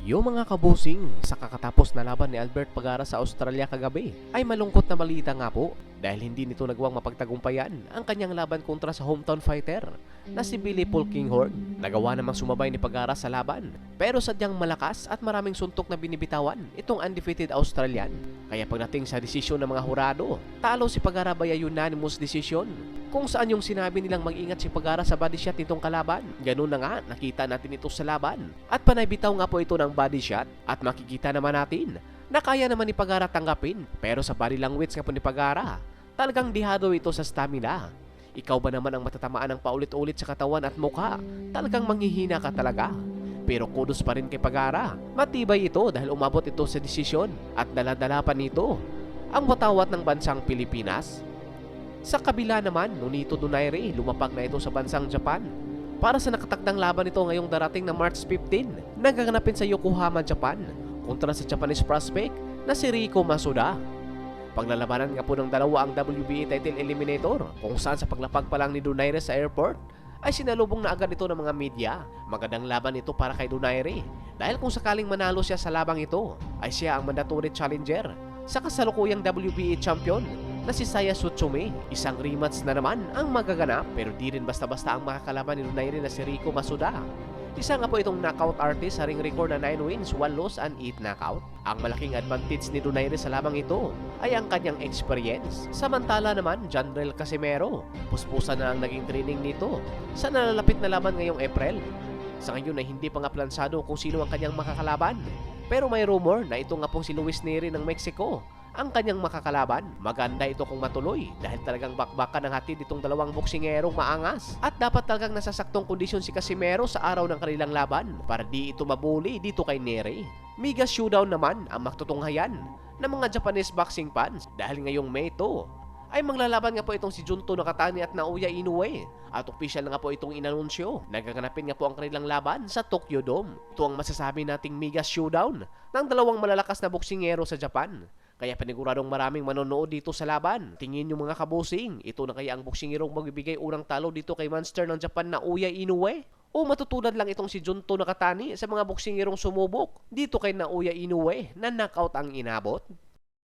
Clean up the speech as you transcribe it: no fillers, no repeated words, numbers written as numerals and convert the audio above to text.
Yung mga kabusing, sa kakatapos na laban ni Albert Pagara sa Australia kagabi, ay malungkot na balita nga po dahil hindi nito nagawang mapagtagumpayan ang kanyang laban kontra sa hometown fighter na si Billy Paul Kinghorn. Nagawa namang sumabay ni Pagara sa laban pero sadyang malakas at maraming suntok na binibitawan itong undefeated Australian. Kaya pagdating sa desisyon ng mga hurado, talo si Pagara by a unanimous decision kung saan yung sinabi nilang mag-ingat si Pagara sa body shot nitong kalaban. Ganun na nga, nakita natin ito sa laban. At panay bitaw nga po ito ng body shot at makikita naman natin na kaya naman ni Pagara tanggapin. Pero sa body language nga po ni Pagara, talagang dihado ito sa stamina. Ikaw ba naman ang matatamaan ng paulit-ulit sa katawan at mukha? Talagang manghihina ka talaga. Pero kudos pa rin kay Pagara. Matibay ito dahil umabot ito sa desisyon at daladala pa nito ang watawat ng bansang Pilipinas. Sa kabila naman, Nonito Donaire, lumapag na ito sa bansang Japan para sa nakatakdang laban nito ngayong darating na March 15 na gaganapin sa Yokohama, Japan kontra sa Japanese prospect na si Rico Masuda. Paglalabanan nga po ng dalawa ang WBA title eliminator kung saan sa paglapag pa lang ni Donaire sa airport ay sinalubong na agad ito ng mga media. Magandang laban ito para kay Donaire dahil kung sakaling manalo siya sa labang ito ay siya ang mandatory challenger sa kasalukuyang WBA champion na si Saya Sutsume. Isang rematch na naman ang magaganap pero di rin basta-basta ang makakalaban ni Donaire na si Rico Masuda. Isa nga po itong knockout artist sa ring record na 9 wins, 1 loss and 8 knockout. Ang malaking advantage ni Donaire sa labang ito ay ang kanyang experience. Samantala naman, Janrel Casimero, puspusan na ang naging training nito sa nalalapit na laban ngayong April. Sa ngayon ay hindi pa nga plansado kung sino ang kanyang makakalaban. Pero may rumor na ito nga pong si Luis Neri ng Mexico ang kanyang makakalaban. Maganda ito kung matuloy dahil talagang bakbakan ng hatid itong dalawang boksingerong maangas. At dapat talagang nasa saktong kondisyon si Casimero sa araw ng kanilang laban para di ito mabuli dito kay Neri. Mega showdown naman ang magtutunghayan ng mga Japanese boxing fans dahil ngayong May 2 ay maglalaban nga po itong si Junto Nakatani at Naoya Inoue. At opisyal na nga po itong inanunsyo. Nagaganapin nga po ang kanilang laban sa Tokyo Dome. Ito ang masasabi nating mega showdown ng dalawang malalakas na boksingero sa Japan. Kaya paniguradong maraming manonood dito sa laban. Tingin nyo mga kabusing, ito na kaya ang boksingerong magbibigay unang talo dito kay monster ng Japan na Naoya Inoue? O matutulad lang itong si Junto Nakatani sa mga boksingerong sumubok dito kay Naoya Inoue na knockout ang inabot?